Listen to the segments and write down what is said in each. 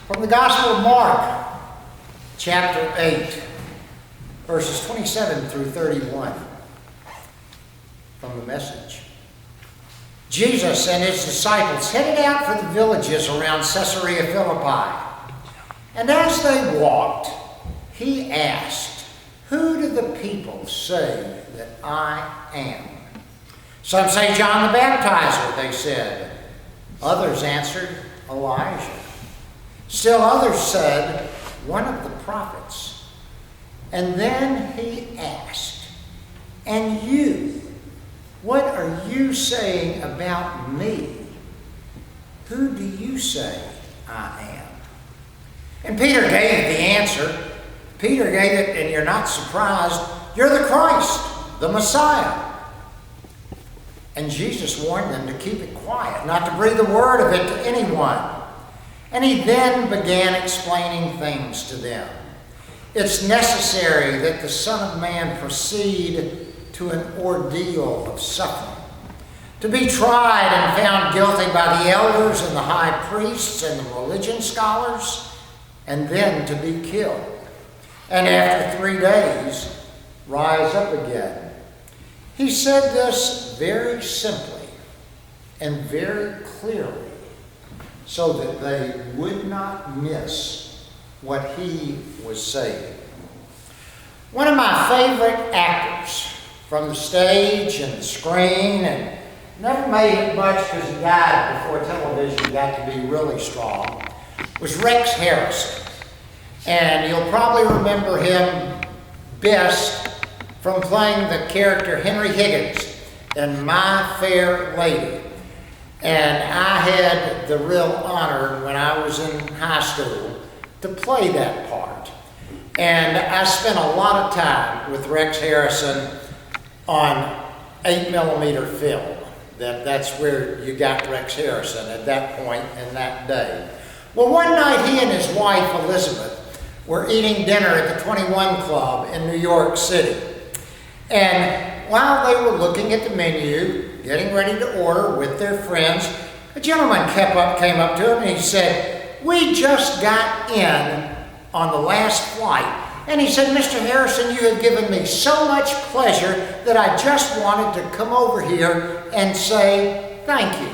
From the Gospel of Mark, chapter 8, verses 27 through 31, from the Message. Jesus and his disciples headed out for the villages around Caesarea Philippi. And as they walked, he asked, "Who do the people say that I am?" "Some say John the Baptizer," they said. Others answered, "Elijah." Still others said, "One of the prophets." And then he asked, "And you, what are you saying about me? Who do you say I am?" And Peter gave the answer. Peter gave it, and you're not surprised. "You're the Christ, the Messiah." And Jesus warned them to keep it quiet, not to breathe a word of it to anyone. And he then began explaining things to them. It's necessary that the Son of Man proceed to an ordeal of suffering, to be tried and found guilty by the elders and the high priests and the religion scholars, and then to be killed, and after 3 days rise up again. He said this very simply and very clearly, so that they would not miss what he was saying. One of my favorite actors from the stage and the screen, and never made it much because he died before television got to be really strong, was Rex Harrison. And you'll probably remember him best from playing the character Henry Higgins in My Fair Lady. And I had the real honor when I was in high school to play that part. And I spent a lot of time with Rex Harrison on 8mm film. That's where you got Rex Harrison at that point in that day. Well, one night he and his wife Elizabeth were eating dinner at the 21 Club in New York City. And while they were looking at the menu, getting ready to order with their friends, a gentleman came up to him and he said, "We just got in on the last flight." And he said, "Mr. Harrison, you have given me so much pleasure that I just wanted to come over here and say thank you."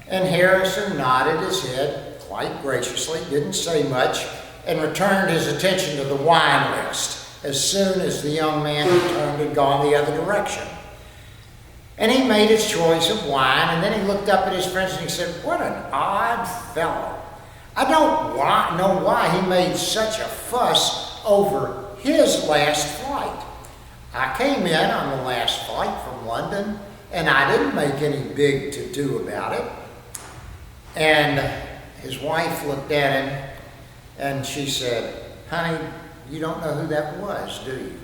And Harrison nodded his head quite graciously, didn't say much, and returned his attention to the wine list as soon as the young man turned and gone the other direction. And he made his choice of wine, and then he looked up at his friends and he said, "What an odd fellow. I don't know why he made such a fuss over his last flight. I came in on the last flight from London, and I didn't make any big to-do about it." And his wife looked at him, and she said, "Honey, you don't know who that was, do you?"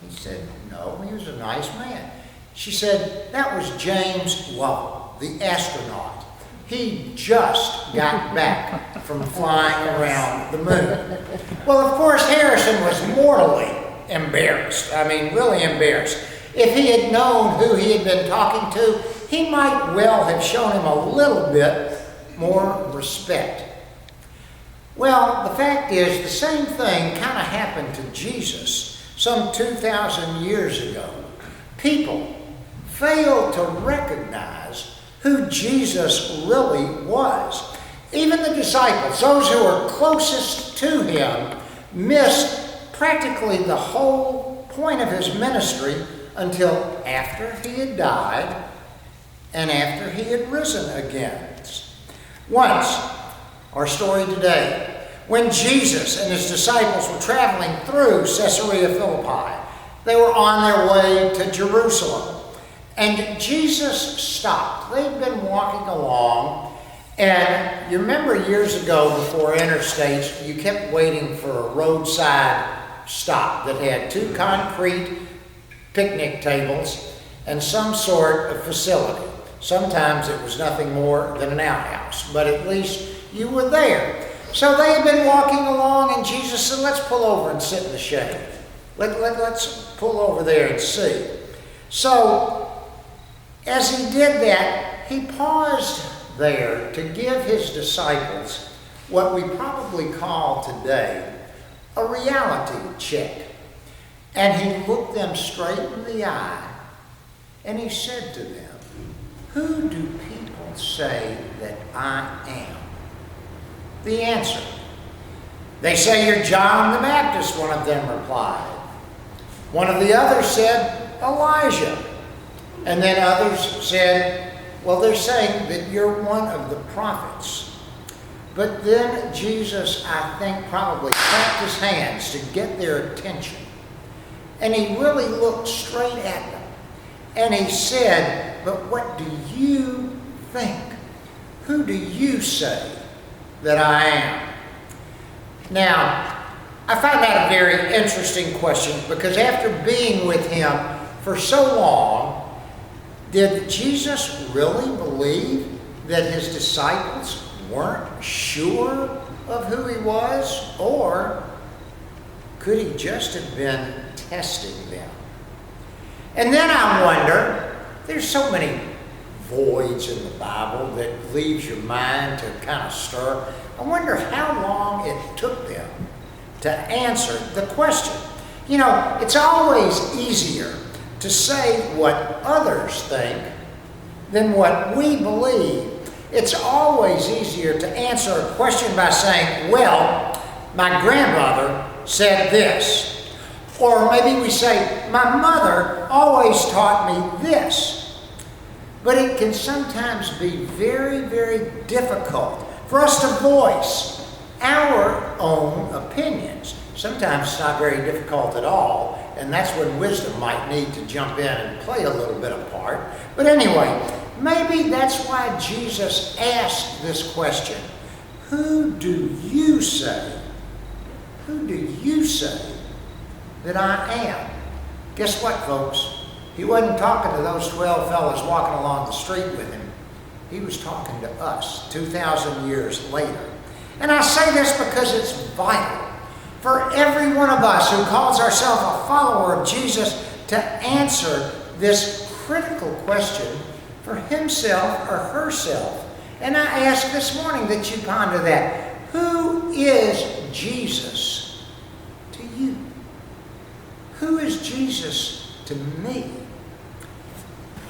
He said, "No, he was a nice man." She said, "That was James Lovell, the astronaut. He just got back from flying around the moon." Well, of course, Harrison was mortally embarrassed. I mean, really embarrassed. If he had known who he had been talking to, he might well have shown him a little bit more respect. Well, the fact is, the same thing kind of happened to Jesus some 2,000 years ago. People failed to recognize who Jesus really was. Even the disciples, those who were closest to him, missed practically the whole point of his ministry until after he had died and after he had risen again. Once, our story today, when Jesus and his disciples were traveling through Caesarea Philippi, they were on their way to Jerusalem. And Jesus stopped. They'd been walking along, and you remember years ago before interstates, you kept waiting for a roadside stop that had 2 concrete picnic tables and some sort of facility. Sometimes it was nothing more than an outhouse, but at least you were there. So they had been walking along, and Jesus said, "Let's pull over and sit in the shade. Let's pull over there and see." So as he did that, he paused there to give his disciples what we probably call today a reality check. And he looked them straight in the eye and he said to them, "Who do people say that I am?" The answer, "They say you're John the Baptist," one of them replied. One of the others said, "Elijah." And then others said, "Well, they're saying that you're one of the prophets." But then Jesus, I think, probably clapped his hands to get their attention. And he really looked straight at them. And he said, "But what do you think? Who do you say that I am?" Now, I find that a very interesting question, because after being with him for so long, did Jesus really believe that his disciples weren't sure of who he was? Or could he just have been testing them? And then I wonder, there's so many voids in the Bible that leaves your mind to kind of stir. I wonder how long it took them to answer the question. You know, it's always easier to say what others think than what we believe. It's always easier to answer a question by saying, "Well, my grandmother said this." Or maybe we say, "My mother always taught me this." But it can sometimes be very, very difficult for us to voice our own opinions. Sometimes it's not very difficult at all, and that's when wisdom might need to jump in and play a little bit of part. But anyway, maybe that's why Jesus asked this question. Who do you say? Who do you say that I am? Guess what, folks? He wasn't talking to those 12 fellas walking along the street with him. He was talking to us 2,000 years later. And I say this because it's vital for every one of us who calls ourselves a follower of Jesus to answer this critical question for himself or herself. And I ask this morning that you ponder that. Who is Jesus to you? Who is Jesus to me?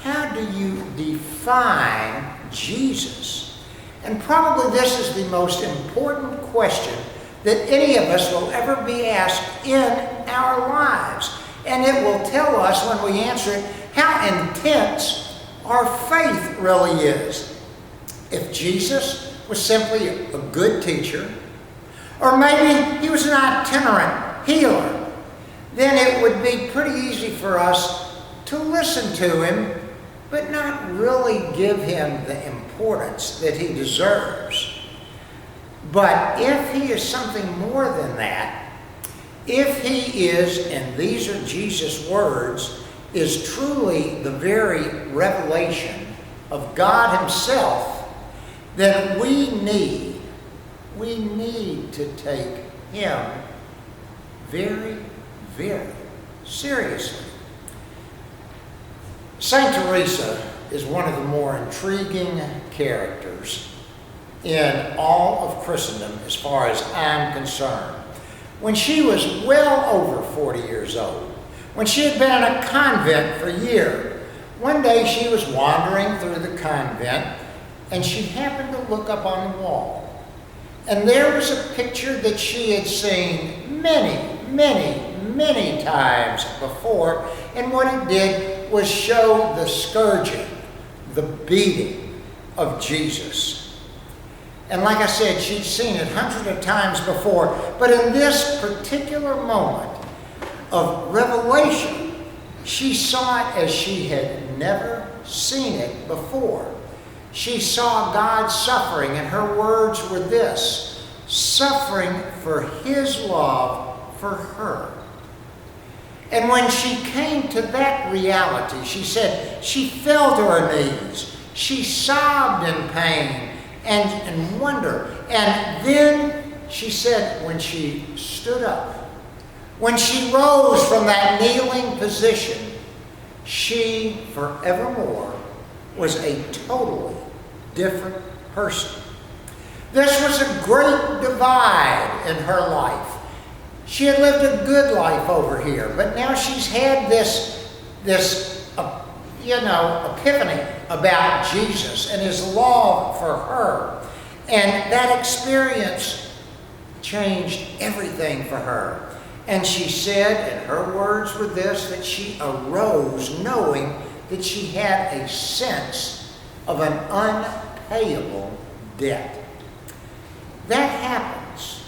How do you define Jesus? And probably this is the most important question that any of us will ever be asked in our lives. And it will tell us when we answer it how intense our faith really is. If Jesus was simply a good teacher, or maybe he was an itinerant healer, then it would be pretty easy for us to listen to him, but not really give him the importance that he deserves. But if he is something more than that, if he is, and these are Jesus' words, is truly the very revelation of God himself, then we need to take him very, very seriously. Saint Teresa is one of the more intriguing characters in all of Christendom as far as I'm concerned. When she was well over 40 years old, when she had been in a convent for a year, one day she was wandering through the convent and she happened to look up on the wall. And there was a picture that she had seen many, many, many times before. And what it did was show the scourging, the beating of Jesus. And like I said, she'd seen it hundreds of times before. But in this particular moment of revelation, she saw it as she had never seen it before. She saw God suffering, and her words were this: suffering for his love for her. And when she came to that reality, she said she fell to her knees. She sobbed in pain and wonder. And then she said when she stood up, when she rose from that kneeling position, she forevermore was a totally different person. This was a great divide in her life. She had lived a good life over here, but now she's had this epiphany about Jesus and his love for her. And that experience changed everything for her. And she said, and her words were this, that she arose knowing that she had a sense of an unpayable debt. That happens.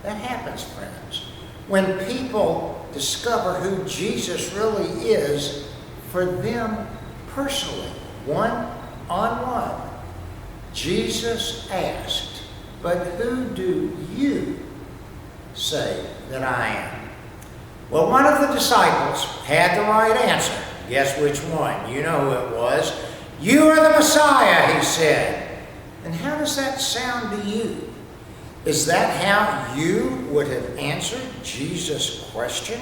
That happens, friends, when people discover who Jesus really is for them personally, one-on-one. Jesus asked, "But who do you say that I am?" Well, one of the disciples had the right answer. Guess which one? You know who it was. "You are the Messiah," he said. And how does that sound to you? Is that how you would have answered Jesus' question?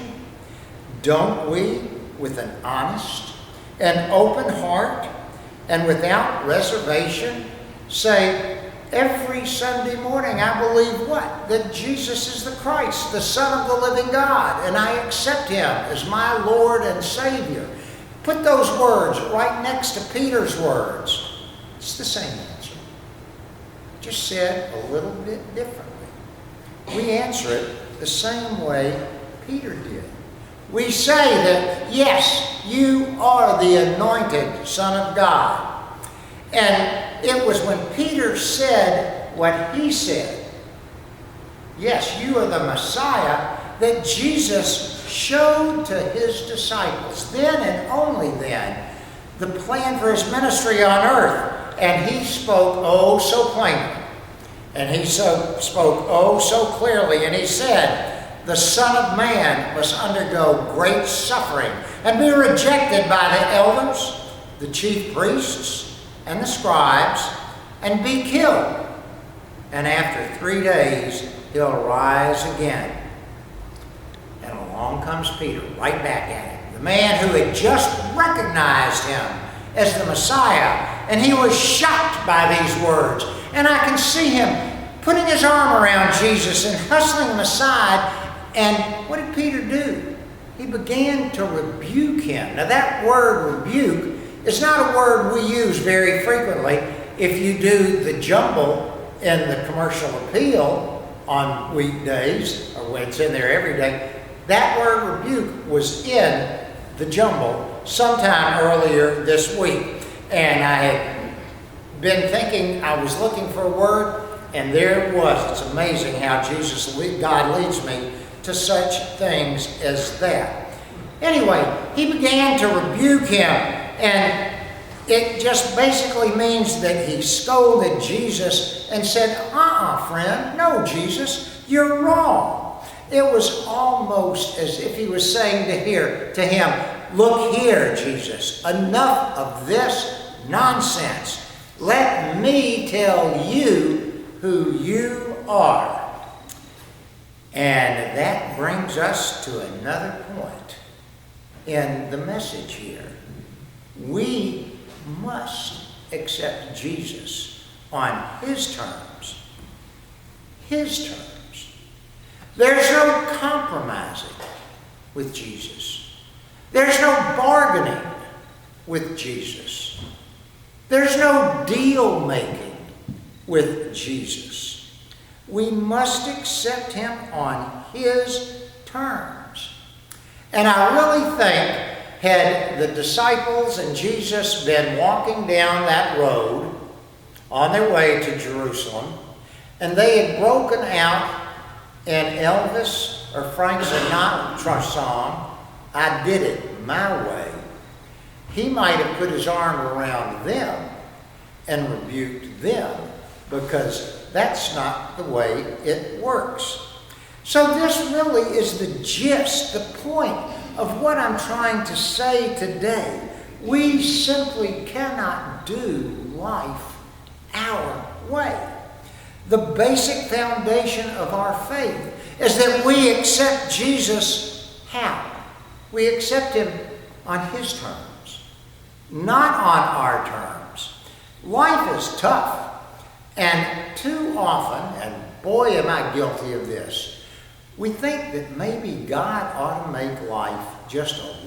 Don't we, with an honest and open heart and without reservation, say, every Sunday morning, I believe what? That Jesus is the Christ, the Son of the living God, and I accept him as my Lord and Savior. Put those words right next to Peter's words. It's the same answer, just said a little bit differently. We answer it the same way Peter did. We say that, yes, you are the anointed Son of God. And it was when Peter said what he said, yes, you are the Messiah, that Jesus showed to his disciples, then and only then, the plan for his ministry on earth. And he spoke oh so plainly. And he spoke oh so clearly. And he said, the Son of Man must undergo great suffering and be rejected by the elders, the chief priests, and the scribes, and be killed. And after 3 days, he'll rise again. And along comes Peter, right back at him, the man who had just recognized him as the Messiah. And he was shocked by these words. And I can see him putting his arm around Jesus and hustling him aside. And what did Peter do? He began to rebuke him. Now that word rebuke is not a word we use very frequently. If you do the jumble in the commercial appeal on weekdays, or when it's in there every day, that word rebuke was in the jumble sometime earlier this week. And I had been thinking, I was looking for a word, and there it was. It's amazing how God leads me to such things as that. Anyway, he began to rebuke him, and it just basically means that he scolded Jesus and said, friend, no, Jesus, you're wrong. It was almost as if he was saying to him, look here, Jesus, enough of this nonsense. Let me tell you who you are. And that brings us to another point in the message here. We must accept Jesus on his terms. His terms. There's no compromising with Jesus. There's no bargaining with Jesus. There's no deal making with Jesus. We must accept him on his terms. And I really think, had the disciples and Jesus been walking down that road on their way to Jerusalem, and they had broken out in Elvis or Frank Sinatra song, I Did It My Way, he might have put his arm around them and rebuked them, because that's not the way it works. So this really is the gist, the point of what I'm trying to say today. We simply cannot do life our way. The basic foundation of our faith is that we accept Jesus how? We accept him on his terms, not on our terms. Life is tough, And too often, and boy am I guilty of this, we think that maybe God ought to make life just a